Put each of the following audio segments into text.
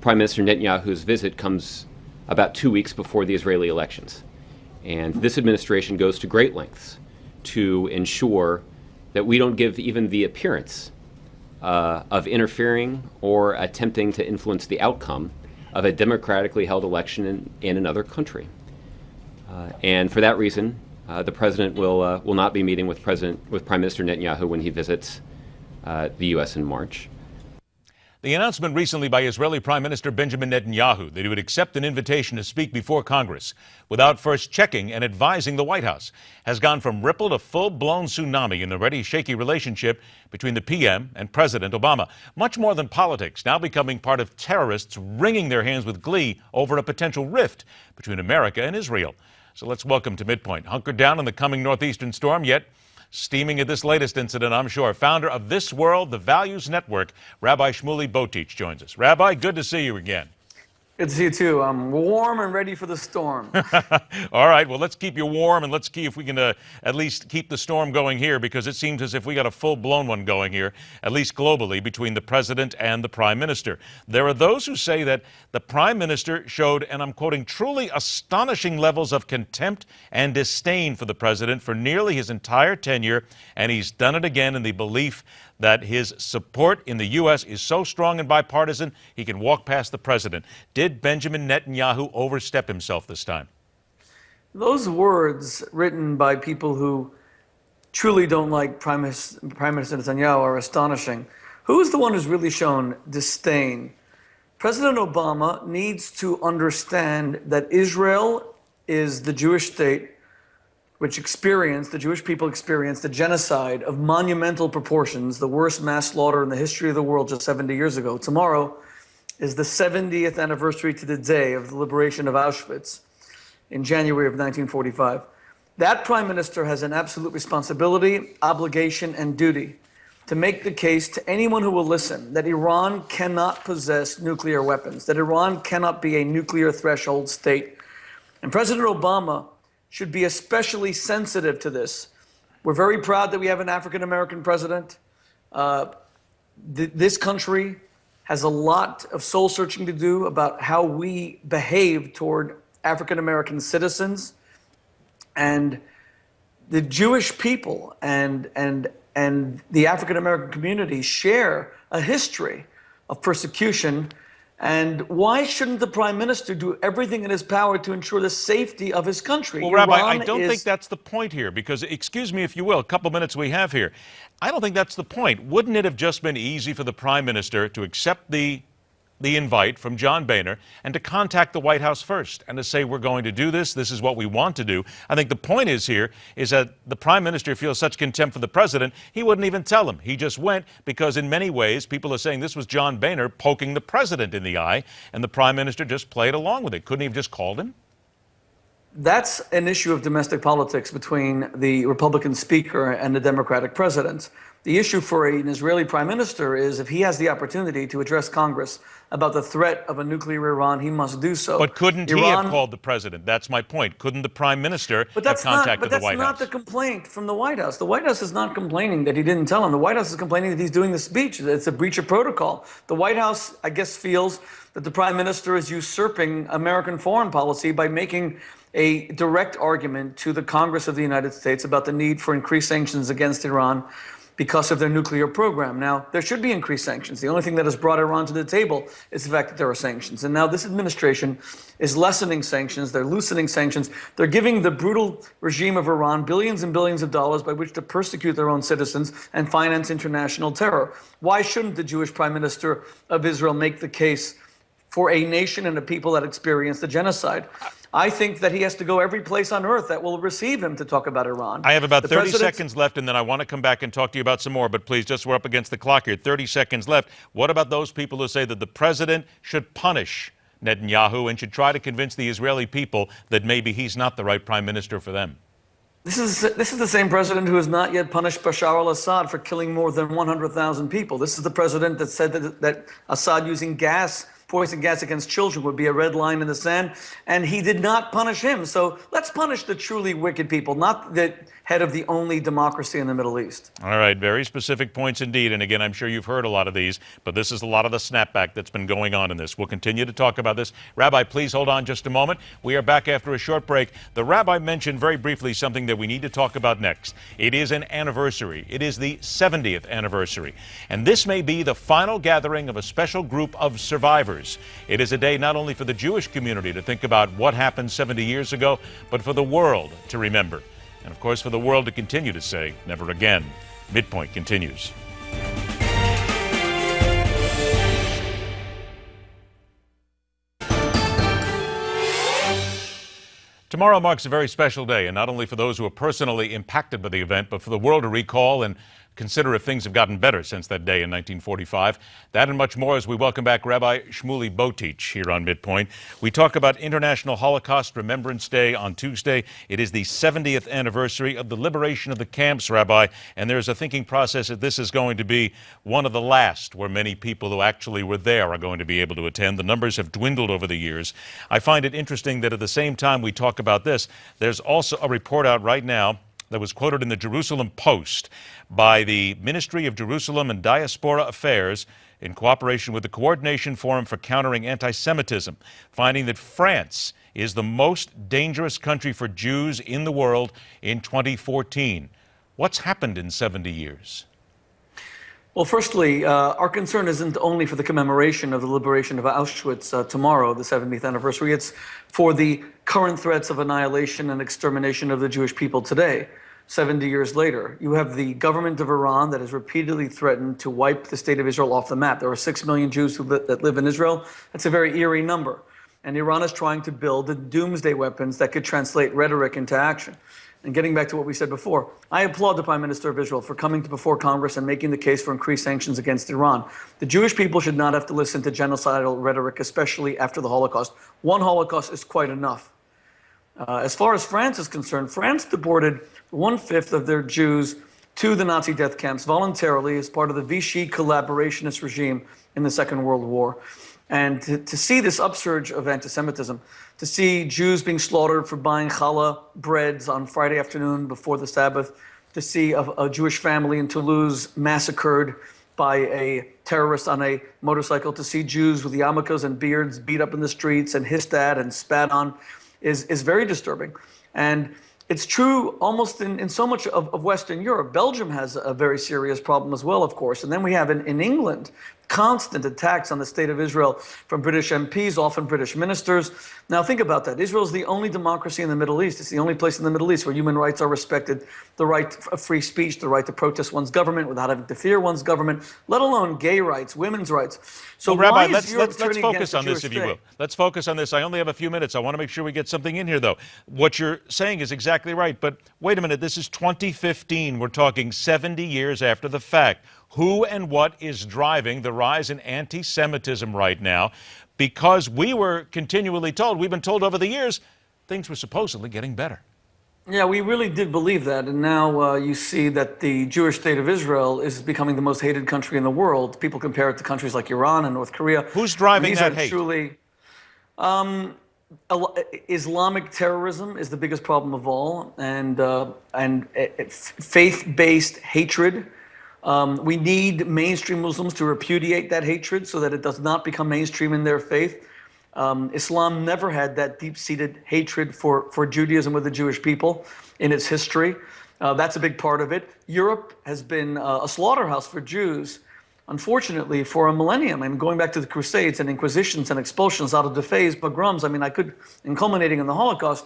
Prime Minister Netanyahu's visit comes about 2 weeks before the Israeli elections. And this administration goes to great lengths to ensure that we don't give even the appearance of interfering or attempting to influence the outcome of a democratically held election in another country. And for that reason, the president will not be meeting with Prime Minister Netanyahu when he visits the U.S. in March. The announcement recently by Israeli Prime Minister Benjamin Netanyau that he would accept an invitation to speak before Congress without first checking and advising the White House has gone from ripple to full-blown tsunami in the already shaky relationship between the PM and President Obama. Much more than politics, now becoming part of terrorists wringing their hands with glee over a potential rift between America and Israel. So let's welcome to MidPoint, hunkered down in the coming northeastern storm, yet steaming at this latest incident, I'm sure, founder of This World, the Values Network, Rabbi Shmuley Boteach joins us. Rabbi, good to see you again. Good to see you, too. I'm warm and ready for the storm. All right, well, let's keep you warm, and let's see if we can at least keep the storm going here, because it seems as if we got a full-blown one going here, at least globally, between the president and the prime minister. There are those who say that the prime minister showed, and I'm quoting, truly astonishing levels of contempt and disdain for the president for nearly his entire tenure, and he's done it again in the belief that his support in the U.S. is so strong and bipartisan, he can walk past the president. Did Benjamin Netanyahu overstep himself this time? Those words written by people who truly don't like Prime Minister Netanyahu are astonishing. Who's the one who's really shown disdain? President Obama needs to understand that Israel is the Jewish state the Jewish people experienced a genocide of monumental proportions, the worst mass slaughter in the history of the world just 70 years ago. Tomorrow is the 70th anniversary to the day of the liberation of Auschwitz in January of 1945. That prime minister has an absolute responsibility, obligation, and duty to make the case to anyone who will listen that Iran cannot possess nuclear weapons, that Iran cannot be a nuclear threshold state. And President Obama should be especially sensitive to this. We're very proud that we have an African-American president. This country has a lot of soul-searching to do about how we behave toward African-American citizens. And the Jewish people and the African-American community share a history of persecution. And why shouldn't the prime minister do everything in his power to ensure the safety of his country? Well, Rabbi, I don't think that's the point here, because, excuse me if you will, a couple minutes we have here. I don't think that's the point. Wouldn't it have just been easy for the prime minister to accept the invite from John Boehner and to contact the White House first and to say, we're going to do this, this is what we want to do? I think the point is here is that the prime minister feels such contempt for the president, he wouldn't even tell him. He just went because in many ways people are saying this was John Boehner poking the president in the eye, and the prime minister just played along with it. Couldn't he have just called him? That's an issue of domestic politics between the Republican speaker and the Democratic president. The issue for an Israeli prime minister is if he has the opportunity to address Congress about the threat of a nuclear Iran, he must do so. But couldn't he have called the president? That's my point. Couldn't the prime minister have contacted the White House? But that's not the complaint from the White House. The White House is not complaining that he didn't tell him. The White House is complaining that he's doing the speech. It's a breach of protocol. The White House, I guess, feels that the prime minister is usurping American foreign policy by making a direct argument to the Congress of the United States about the need for increased sanctions against Iran because of their nuclear program. Now, there should be increased sanctions. The only thing that has brought Iran to the table is the fact that there are sanctions. And now this administration is lessening sanctions. They're loosening sanctions. They're giving the brutal regime of Iran billions and billions of dollars by which to persecute their own citizens and finance international terror. Why shouldn't the Jewish prime minister of Israel make the case for a nation and a people that experienced the genocide? I think that he has to go every place on earth that will receive him to talk about Iran. I have about 30 seconds left, and then I want to come back and talk to you about some more, but please, just we're up against the clock here. 30 seconds left. What about those people who say that the president should punish Netanyahu and should try to convince the Israeli people that maybe he's not the right prime minister for them? This is the same president who has not yet punished Bashar al-Assad for killing more than 100,000 people. This is the president that said that Assad using gas poison gas against children would be a red line in the sand, and he did not punish him. So let's punish the truly wicked people, not the head of the only democracy in the Middle East. All right, very specific points indeed. And again, I'm sure you've heard a lot of these, but this is a lot of the snapback that's been going on in this. We'll continue to talk about this. Rabbi, please hold on just a moment. We are back after a short break. The rabbi mentioned very briefly something that we need to talk about next. It is an anniversary. It is the 70th anniversary. And this may be the final gathering of a special group of survivors. It is a day not only for the Jewish community to think about what happened 70 years ago, but for the world to remember. And of course, for the world to continue to say, never again. MidPoint continues. Tomorrow marks a very special day, and not only for those who are personally impacted by the event, but for the world to recall and consider if things have gotten better since that day in 1945. That and much more as we welcome back Rabbi Shmuley Boteach here on MidPoint. We talk about International Holocaust Remembrance Day on Tuesday. It is the 70th anniversary of the liberation of the camps, Rabbi, and there's a thinking process that this is going to be one of the last where many people who actually were there are going to be able to attend. The numbers have dwindled over the years. I find it interesting that at the same time we talk about this, there's also a report out right now that was quoted in the Jerusalem Post by the Ministry of Jerusalem and Diaspora Affairs in cooperation with the Coordination Forum for Countering Anti-Semitism, finding that France is the most dangerous country for Jews in the world in 2014. What's happened in 70 years? Well, firstly, our concern isn't only for the commemoration of the liberation of Auschwitz tomorrow, the 70th anniversary. It's for the current threats of annihilation and extermination of the Jewish people today, 70 years later. You have the government of Iran that has repeatedly threatened to wipe the state of Israel off the map. There are 6 million Jews that live in Israel. That's a very eerie number. And Iran is trying to build the doomsday weapons that could translate rhetoric into action. And getting back to what we said before, I applaud the Prime Minister of Israel for coming to before Congress and making the case for increased sanctions against Iran. The Jewish people should not have to listen to genocidal rhetoric, especially after the Holocaust. One Holocaust is quite enough. As far as France is concerned, France deported 1/5 of their Jews to the Nazi death camps voluntarily as part of the Vichy collaborationist regime in the Second World War. And to see this upsurge of anti-Semitism, to see Jews being slaughtered for buying challah breads on Friday afternoon before the Sabbath, to see a Jewish family in Toulouse massacred by a terrorist on a motorcycle, to see Jews with yarmulkes and beards beat up in the streets and hissed at and spat on is very disturbing. And it's true almost in so much of Western Europe. Belgium has a very serious problem as well, of course. And then we have in England constant attacks on the state of Israel from British MPs, often British ministers. Now think about that. Israel is the only democracy in the Middle East. It's the only place in the Middle East where human rights are respected, the right of free speech, the right to protest one's government without having to fear one's government, let alone gay rights, women's rights. So well, Rabbi, why is Europe let's focus on this, Jewish if you will. Let's focus on this. I only have a few minutes. I want to make sure we get something in here, though. What you're saying is exactly right. But wait a minute. This is 2015. We're talking 70 years after the fact. Who and what is driving the rise in anti-Semitism right now? Because we were continually told, we've been told over the years, things were supposedly getting better. Yeah, we really did believe that. And now you see that the Jewish state of Israel is becoming the most hated country in the world. People compare it to countries like Iran and North Korea. Who's driving that hate? These are truly... Islamic terrorism is the biggest problem of all, and faith-based hatred. We need mainstream Muslims to repudiate that hatred so that it does not become mainstream in their faith. Islam never had that deep-seated hatred for Judaism with the Jewish people in its history. That's a big part of it. Europe has been a slaughterhouse for Jews, unfortunately, for a millennium. And going back to the Crusades and Inquisitions and expulsions out of the fays, pogroms, I mean, and culminating in the Holocaust,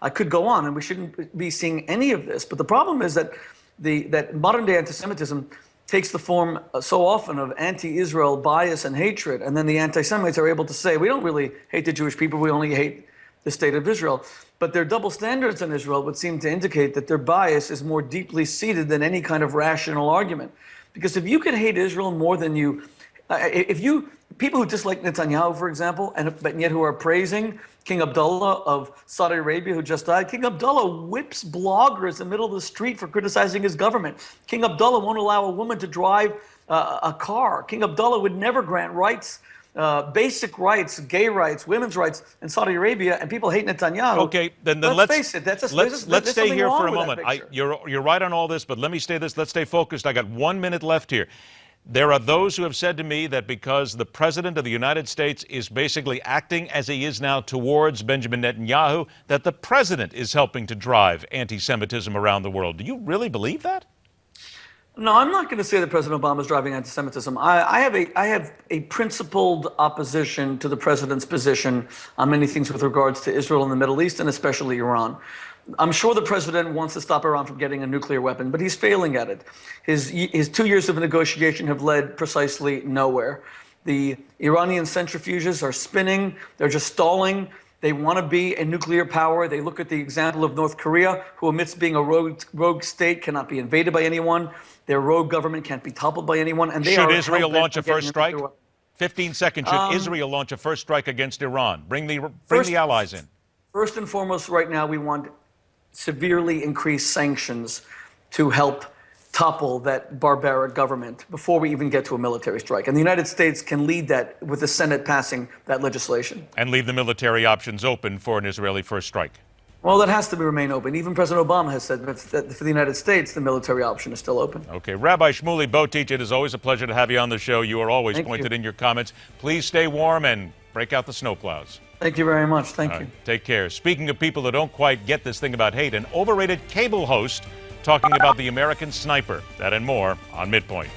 I could go on, and we shouldn't be seeing any of this. But the problem is that that modern-day anti-Semitism takes the form so often of anti-Israel bias and hatred, and then the anti-Semites are able to say, we don't really hate the Jewish people, we only hate the state of Israel. But their double standards in Israel would seem to indicate that their bias is more deeply seated than any kind of rational argument. Because if you could hate Israel more than people who dislike Netanyahu, for example, but yet who are praising King Abdullah of Saudi Arabia, who just died, King Abdullah whips bloggers in the middle of the street for criticizing his government. King Abdullah won't allow a woman to drive a car. King Abdullah would never grant rights basic rights, gay rights, women's rights in Saudi Arabia, and people hate Netanyahu. Okay, then let's face it. Let's stay here for a moment. You're right on all this, but let me stay this. Let's stay focused. I got 1 minute left here. There are those who have said to me that because the President of the United States is basically acting as he is now towards Benjamin Netanyahu, that the President is helping to drive anti-Semitism around the world. Do you really believe that? No, I'm not going to say that President Obama is driving anti-Semitism. I have a principled opposition to the president's position on many things with regards to Israel and the Middle East, and especially Iran. I'm sure the president wants to stop Iran from getting a nuclear weapon, but he's failing at it. His 2 years of negotiation have led precisely nowhere. The Iranian centrifuges are spinning. They're just stalling. They want to be a nuclear power. They look at the example of North Korea, who amidst being a rogue state cannot be invaded by anyone. Their rogue government can't be toppled by anyone. And should Israel launch a first strike? 15 seconds. Should Israel launch a first strike against Iran? Bring the allies in. First and foremost, right now, we want severely increased sanctions to help topple that barbaric government before we even get to a military strike. And the United States can lead that with the Senate passing that legislation. And leave the military options open for an Israeli first strike. Well, that has to remain open. Even President Obama has said that for the United States, the military option is still open. Okay. Rabbi Shmuley Boteach, it is always a pleasure to have you on the show. You are always pointed in your comments. Please stay warm and break out the snowplows. Thank you very much. Thank you. Take care. Speaking of people that don't quite get this thing about hate, an overrated cable host talking about the American sniper. That and more on MidPoint.